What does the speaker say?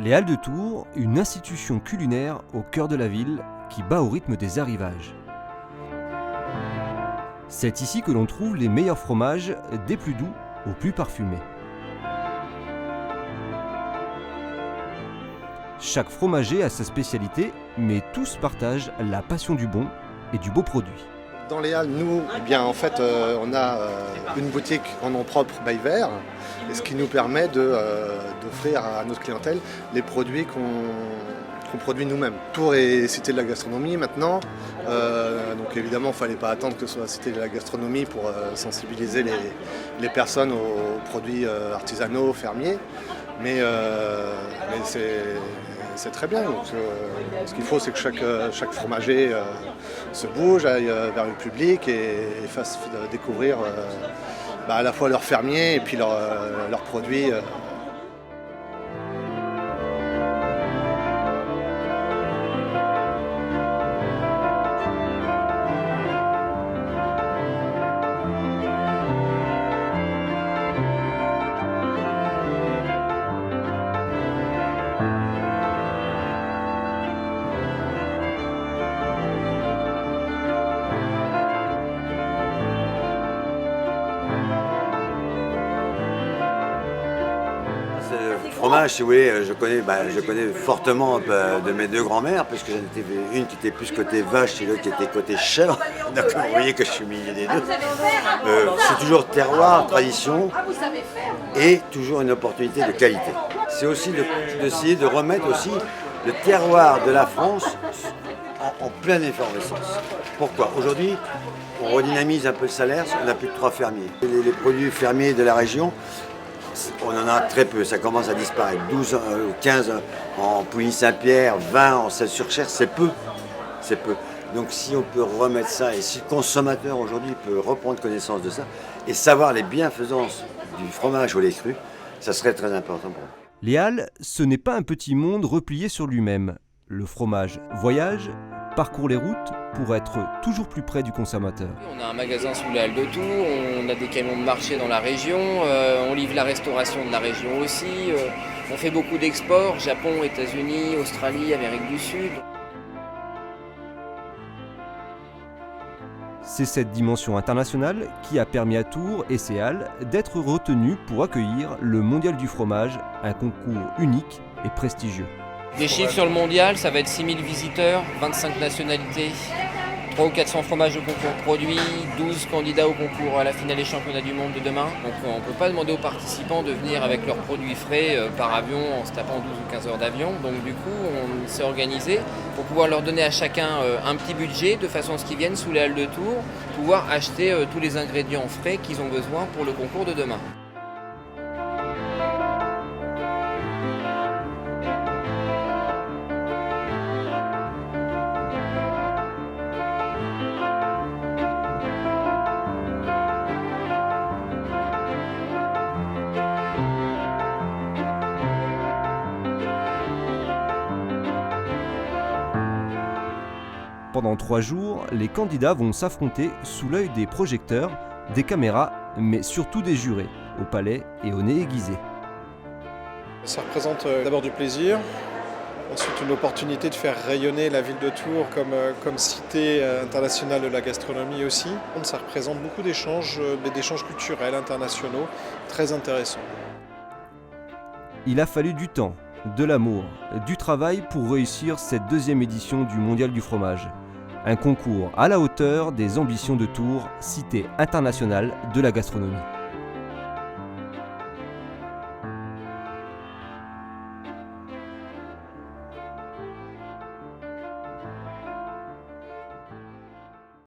Les Halles de Tours, une institution culinaire au cœur de la ville qui bat au rythme des arrivages. C'est ici que l'on trouve les meilleurs fromages, des plus doux aux plus parfumés. Chaque fromager a sa spécialité, mais tous partagent la passion du bon et du beau produit. Dans les Halles, nous, on a une boutique en nom propre by Vert, et ce qui nous permet d'offrir à notre clientèle les produits qu'on produit nous-mêmes. Tours est cité de la gastronomie maintenant, donc évidemment il ne fallait pas attendre que ce soit cité de la gastronomie pour sensibiliser les personnes aux produits artisanaux, fermiers, mais c'est très bien. Donc, ce qu'il faut, c'est que chaque fromager se bouge, aille vers le public et fasse découvrir à la fois leurs fermiers et puis leurs produits. Fromage, si vous voulez, je connais fortement de mes deux grands-mères, parce que j'en étais une qui était plus côté vache et l'autre qui était côté chèvre. Donc vous voyez que je suis au milieu des deux. C'est toujours terroir, tradition et toujours une opportunité de qualité. C'est aussi d'essayer de remettre aussi le terroir de la France en pleine effervescence. Pourquoi ? Aujourd'hui, on redynamise un peu le salaire, on n'a plus que 3 fermiers. Les produits fermiers de la région, on en a très peu, ça commence à disparaître. 12, 15 en Pouilly-Saint-Pierre, 20 en Celles-sur-Cher, c'est peu. Donc si on peut remettre ça, et si le consommateur aujourd'hui peut reprendre connaissance de ça, et savoir les bienfaisances du fromage au lait cru, ça serait très important pour nous. Les Halles, ce n'est pas un petit monde replié sur lui-même. Le fromage voyage, parcourt les routes pour être toujours plus près du consommateur. On a un magasin sous les Halles de Tours, on a des camions de marché dans la région, on livre la restauration de la région aussi, on fait beaucoup d'exports, Japon, États-Unis, Australie, Amérique du Sud. C'est cette dimension internationale qui a permis à Tours et ses Halles d'être retenues pour accueillir le Mondial du fromage, un concours unique et prestigieux. Des chiffres sur le mondial, ça va être 6000 visiteurs, 25 nationalités, 300 ou 400 fromages au concours produits, 12 candidats au concours à la finale des championnats du monde de demain. Donc on ne peut pas demander aux participants de venir avec leurs produits frais par avion en se tapant 12 ou 15 heures d'avion. Donc du coup, on s'est organisé pour pouvoir leur donner à chacun un petit budget de façon à ce qu'ils viennent sous les Halles de Tours, pouvoir acheter tous les ingrédients frais qu'ils ont besoin pour le concours de demain. Pendant 3 jours, les candidats vont s'affronter sous l'œil des projecteurs, des caméras, mais surtout des jurés, au palais et au nez aiguisé. Ça représente d'abord du plaisir, ensuite une opportunité de faire rayonner la ville de Tours comme cité internationale de la gastronomie aussi. Ça représente beaucoup d'échanges culturels internationaux très intéressants. Il a fallu du temps, de l'amour, du travail pour réussir cette 2e édition du Mondial du fromage. Un concours à la hauteur des ambitions de Tours, cité internationale de la gastronomie.